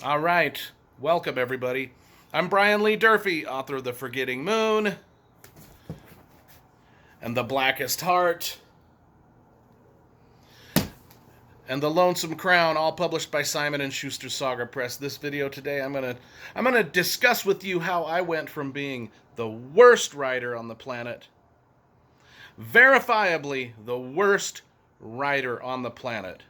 All right. Welcome, everybody. I'm Brian Lee Durfee, author of The Forgetting Moon and The Blackest Heart and The Lonesome Crown, all published by Simon & Schuster Saga Press. This video today, I'm gonna discuss with you how I went from being the worst writer on the planet, verifiably the worst writer on the planet,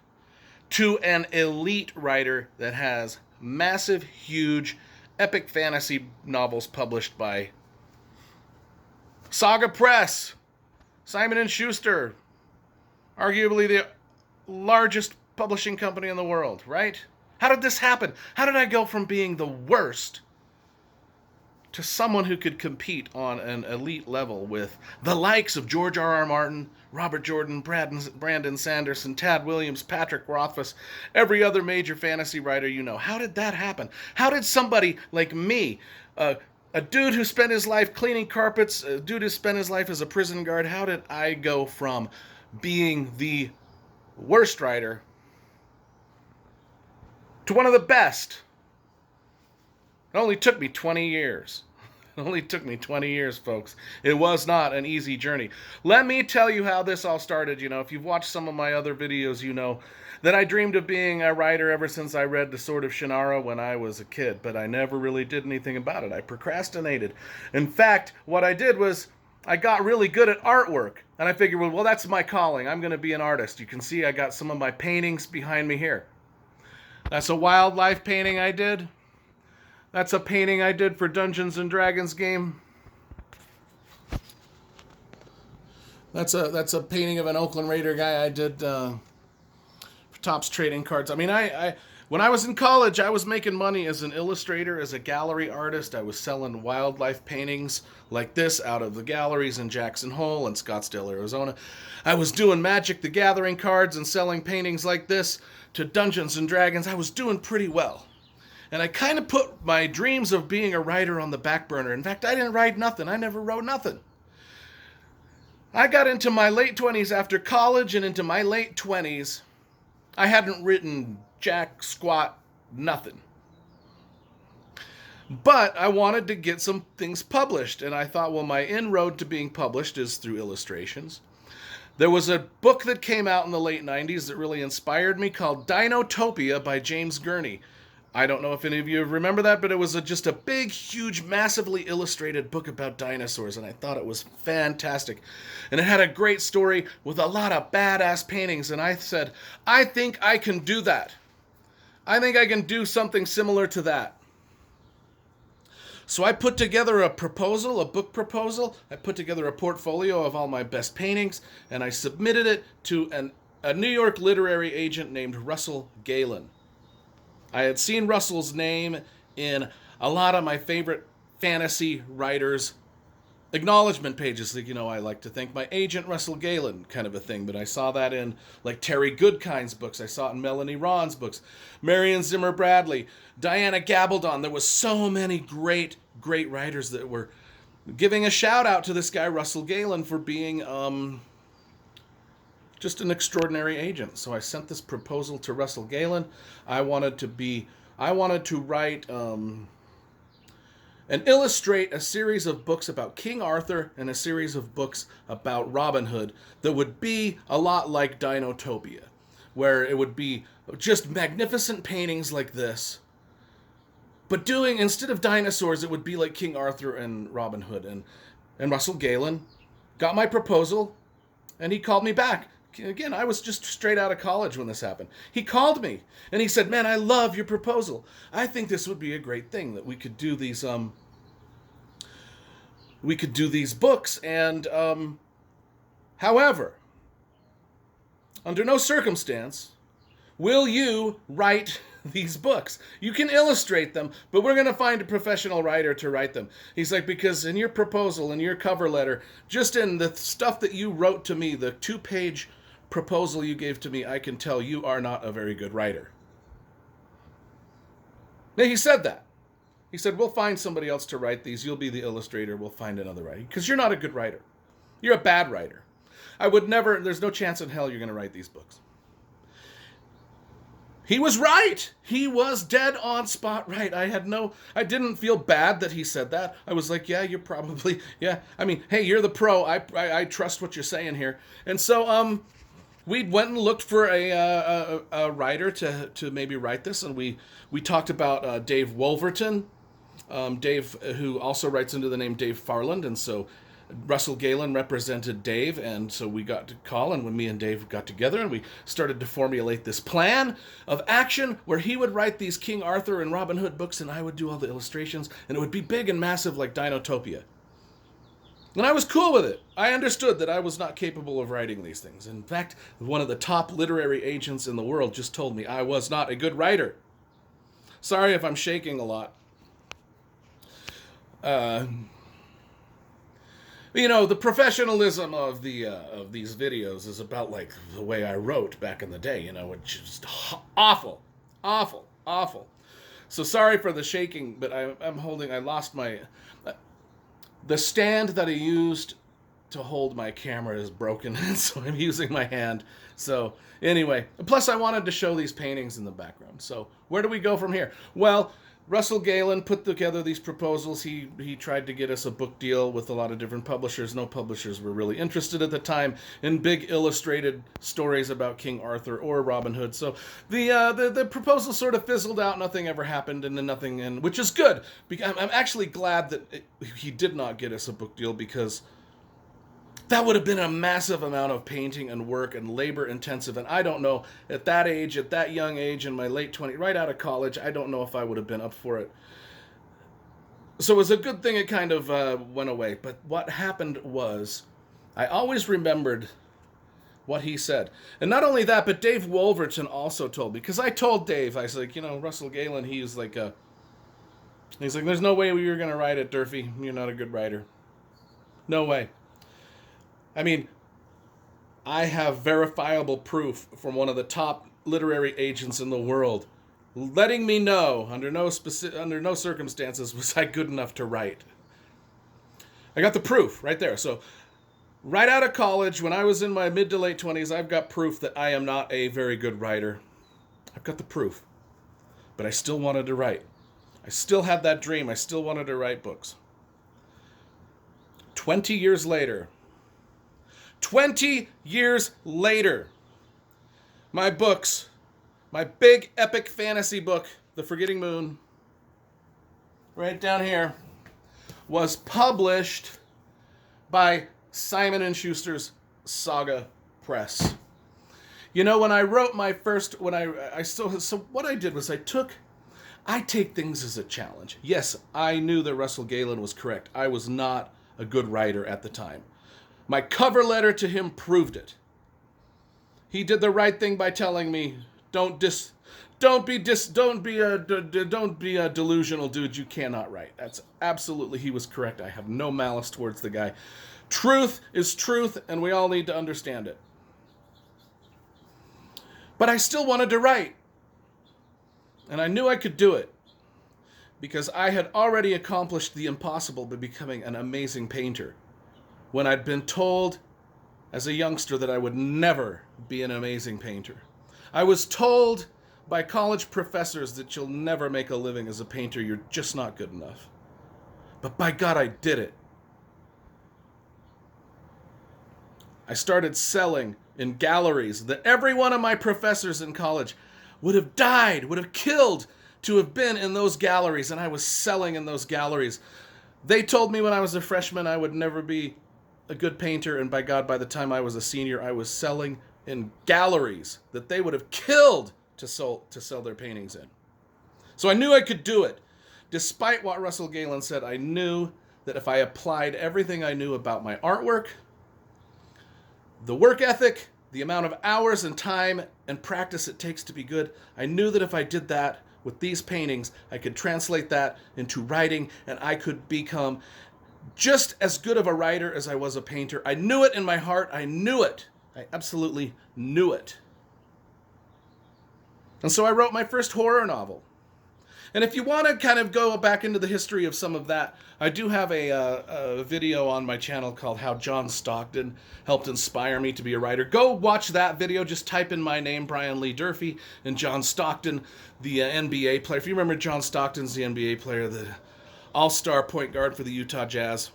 to an elite writer that has massive, huge, epic fantasy novels published by Saga Press, Simon and Schuster, arguably the largest publishing company in the world, right? How did this happen? How did I go from being the worst to someone who could compete on an elite level with the likes of George R. R. Martin, Robert Jordan, Brandon Sanderson, Tad Williams, Patrick Rothfuss, every other major fantasy writer you know? How did that happen? How did somebody like me, a dude who spent his life cleaning carpets, a dude who spent his life as a prison guard, how did I go from being the worst writer to one of the best? It only took me 20 years. It only took me 20 years, folks. It was not an easy journey. Let me tell you how this all started. If you've watched some of my other videos, you know that I dreamed of being a writer ever since I read The Sword of Shannara when I was a kid, but I never really did anything about it. I procrastinated. In fact, what I did was I got really good at artwork, and I figured, well, that's my calling. I'm going to be an artist. You can see I got some of my paintings behind me here. That's a wildlife painting I did. That's a painting I did for Dungeons and Dragons game. That's a painting of an Oakland Raider guy I did for Topps Trading Cards. I mean, I when I was in college, I was making money as an illustrator, as a gallery artist. I was selling wildlife paintings like this out of the galleries in Jackson Hole and Scottsdale, Arizona. I was doing Magic the Gathering cards and selling paintings like this to Dungeons and Dragons. I was doing pretty well. And I kind of put my dreams of being a writer on the back burner. In fact, I didn't write nothing. I never wrote nothing. I got into my late 20s after college, and into my late 20s, I hadn't written jack squat nothing. But I wanted to get some things published, and I thought, well, my inroad to being published is through illustrations. There was a book that came out in the late 90s that really inspired me called Dinotopia by James Gurney. I don't know if any of you remember that, but it was just a big, huge, massively illustrated book about dinosaurs, and I thought it was fantastic. And it had a great story with a lot of badass paintings, and I said, I think I can do that. I think I can do something similar to that. So I put together a proposal, a book proposal. I put together a portfolio of all my best paintings, and I submitted it to a New York literary agent named Russell Galen. I had seen Russell's name in a lot of my favorite fantasy writers' acknowledgement pages. I like to thank my agent, Russell Galen, kind of a thing. But I saw that in like Terry Goodkind's books. I saw it in Melanie Ron's books, Marion Zimmer Bradley, Diana Gabaldon. There was so many great, great writers that were giving a shout out to this guy, Russell Galen, for being just an extraordinary agent. So I sent this proposal to Russell Galen. I wanted to write and illustrate a series of books about King Arthur and a series of books about Robin Hood that would be a lot like Dinotopia, where it would be just magnificent paintings like this. But instead of dinosaurs, it would be like King Arthur and Robin Hood. And Russell Galen got my proposal, and he called me back. Again, I was just straight out of college when this happened. He called me and he said, "Man, I love your proposal. I think this would be a great thing that we could do these books. And however, under no circumstance will you write these books. You can illustrate them, but we're going to find a professional writer to write them." He's like, "Because in your proposal, in your cover letter, just in the stuff that you wrote to me, the 2-page proposal you gave to me, I can tell you are not a very good writer." Now, he said that. He said, "We'll find somebody else to write these. You'll be the illustrator. We'll find another writer. Because you're not a good writer. You're a bad writer. There's no chance in hell you're going to write these books." He was right. He was dead on spot right. I didn't feel bad that he said that. I was like, yeah, you're probably, yeah. I mean, hey, you're the pro. I trust what you're saying here. And so, we went and looked for a writer to maybe write this, and we talked about Dave Wolverton, Dave, who also writes under the name Dave Farland, and so Russell Galen represented Dave, and so we got to call, and when me and Dave got together, and we started to formulate this plan of action where he would write these King Arthur and Robin Hood books, and I would do all the illustrations, and it would be big and massive like Dinotopia. And I was cool with it. I understood that I was not capable of writing these things. In fact, one of the top literary agents in the world just told me I was not a good writer. Sorry if I'm shaking a lot. The professionalism of these videos is about like the way I wrote back in the day, which is awful, awful, awful. So sorry for the shaking, but I lost my, the stand that I used to hold my camera is broken, so I'm using my hand. So anyway, plus I wanted to show these paintings in the background. So where do we go from here? Well, Russell Galen put together these proposals. He tried to get us a book deal with a lot of different publishers. No publishers were really interested at the time in big illustrated stories about King Arthur or Robin Hood. So the proposal sort of fizzled out. Nothing ever happened, and which is good. I'm actually glad that he did not get us a book deal, because that would have been a massive amount of painting and work and labor intensive. And I don't know, at that age, at that young age, in my late 20s, right out of college, I don't know if I would have been up for it. So it was a good thing it kind of went away. But what happened was, I always remembered what he said. And not only that, but Dave Wolverton also told me, because I told Dave, I was like, Russell Galen, he's like, there's no way you're going to write it, Durfee. You're not a good writer. No way. I mean, I have verifiable proof from one of the top literary agents in the world letting me know under no circumstances was I good enough to write. I got the proof right there. So right out of college, when I was in my mid to late 20s, I've got proof that I am not a very good writer. I've got the proof. But I still wanted to write. I still had that dream. I still wanted to write books. 20 years later, my books, my big epic fantasy book, The Forgetting Moon, right down here, was published by Simon & Schuster's Saga Press. When I wrote my first, so what I did was I take things as a challenge. Yes, I knew that Russell Galen was correct. I was not a good writer at the time. My cover letter to him proved it. He did the right thing by telling me, don't be a delusional dude. You cannot write. That's absolutely, he was correct. I have no malice towards the guy. Truth is truth, and we all need to understand it. But I still wanted to write. And I knew I could do it, because I had already accomplished the impossible by becoming an amazing painter, when I'd been told as a youngster that I would never be an amazing painter. I was told by college professors that you'll never make a living as a painter, you're just not good enough. But by God, I did it. I started selling in galleries that every one of my professors in college would have died, would have killed to have been in those galleries, and I was selling in those galleries. They told me when I was a freshman I would never be a good painter, and by God, by the time I was a senior, I was selling in galleries that they would have killed to sell their paintings in. So I knew I could do it. Despite what Russell Galen said, I knew that if I applied everything I knew about my artwork, the work ethic, the amount of hours and time and practice it takes to be good, I knew that if I did that with these paintings, I could translate that into writing, and I could become just as good of a writer as I was a painter. I knew it in my heart. I knew it. I absolutely knew it. And so I wrote my first horror novel. And if you want to kind of go back into the history of some of that, I do have a video on my channel called How John Stockton Helped Inspire Me to Be a Writer. Go watch that video. Just type in my name, Brian Lee Durfee, and John Stockton, the NBA player. If you remember, John Stockton's the NBA player, the all-star point guard for the Utah Jazz.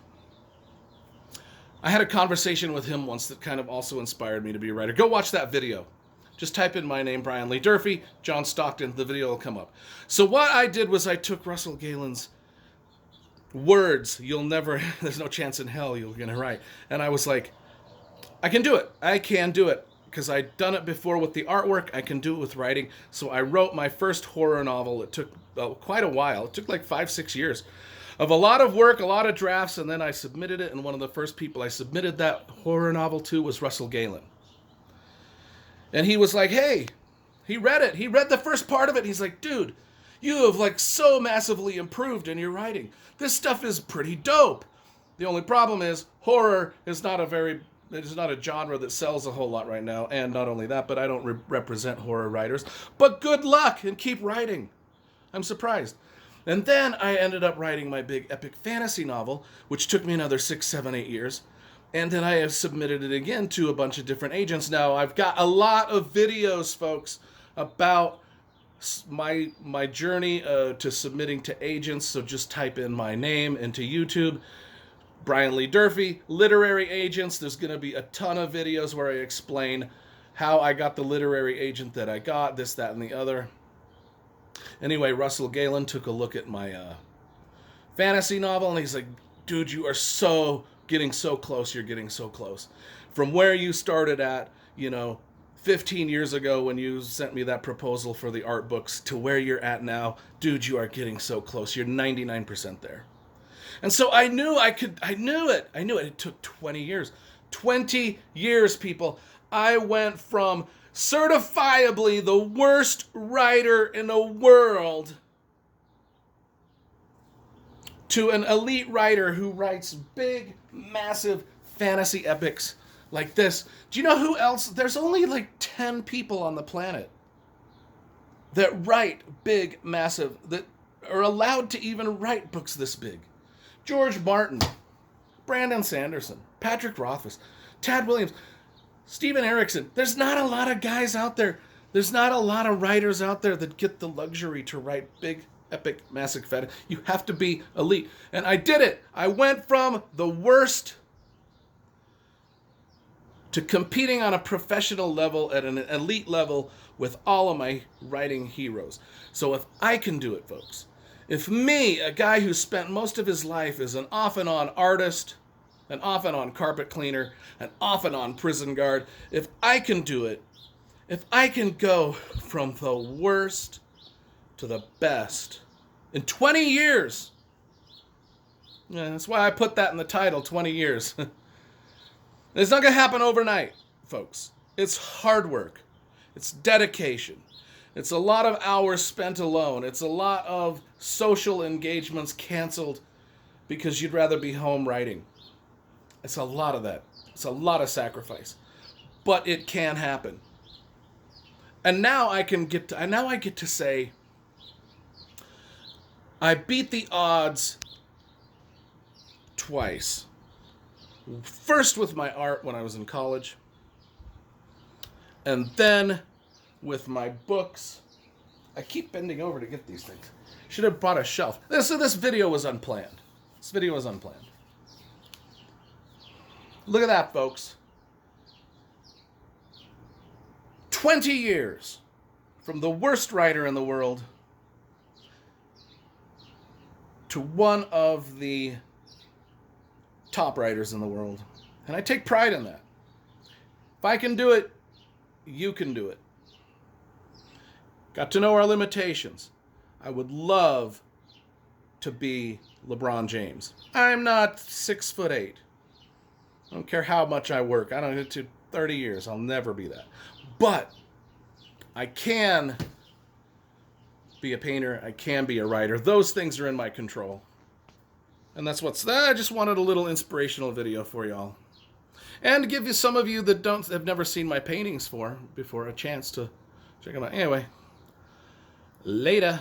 I had a conversation with him once that kind of also inspired me to be a writer. Go watch that video. Just type in my name, Brian Lee Durfee, John Stockton, the video will come up. So what I did was I took Russell Galen's words, there's no chance in hell you're going to write. And I was like, I can do it. I can do it. Because I'd done it before with the artwork, I can do it with writing. So I wrote my first horror novel. It took quite a while. It took like 5-6 years of a lot of work, a lot of drafts, and then I submitted it. And one of the first people I submitted that horror novel to was Russell Galen. And he was like, hey, he read it. He read the first part of it. He's like, dude, you have like so massively improved in your writing. This stuff is pretty dope. The only problem is horror is not a genre that sells a whole lot right now. And not only that, but I don't represent horror writers. But good luck and keep writing. I'm surprised. And then I ended up writing my big epic fantasy novel, which took me another 6, 7, 8 years. And then I have submitted it again to a bunch of different agents. Now, I've got a lot of videos, folks, about my journey to submitting to agents. So just type in my name into YouTube, Brian Lee Durfee, literary agents. There's going to be a ton of videos where I explain how I got the literary agent that I got, this, that, and the other. Anyway, Russell Galen took a look at my fantasy novel, and he's like, dude, you are getting so close. You're getting so close. From where you started at, 15 years ago when you sent me that proposal for the art books to where you're at now, dude, you are getting so close. You're 99% there. And so I knew I knew it. It took 20 years. 20 years, people. I went from certifiably the worst writer in the world to an elite writer who writes big, massive fantasy epics like this. Do you know who else? There's only like 10 people on the planet that write big, massive, that are allowed to even write books this big. George Martin, Brandon Sanderson, Patrick Rothfuss, Tad Williams, Steven Erikson. There's not a lot of guys out there. There's not a lot of writers out there that get the luxury to write big, epic, massive fantasy. You have to be elite. And I did it. I went from the worst to competing on a professional level at an elite level with all of my writing heroes. So if I can do it, folks, if me, a guy who spent most of his life as an off and on artist, an off and on carpet cleaner, an off and on prison guard, if I can do it, if I can go from the worst to the best in 20 years, yeah, that's why I put that in the title, 20 years. It's not going to happen overnight, folks. It's hard work. It's dedication. It's a lot of hours spent alone. It's a lot of social engagements canceled because you'd rather be home writing. It's a lot of that. It's a lot of sacrifice. But it can happen. And now I get to say, I beat the odds twice. First with my art when I was in college, and then with my books. I keep bending over to get these things. Should have brought a shelf. This video was unplanned. This video was unplanned. Look at that, folks. 20 years from the worst writer in the world to one of the top writers in the world. And I take pride in that. If I can do it, you can do it. Got to know our limitations. I would love to be LeBron James. I'm not 6'8". I don't care how much I work. I don't get to 30 years. I'll never be that. But I can be a painter. I can be a writer. Those things are in my control. And that's I just wanted a little inspirational video for y'all. And to give you some of you that have never seen my paintings before a chance to check them out. Anyway, later.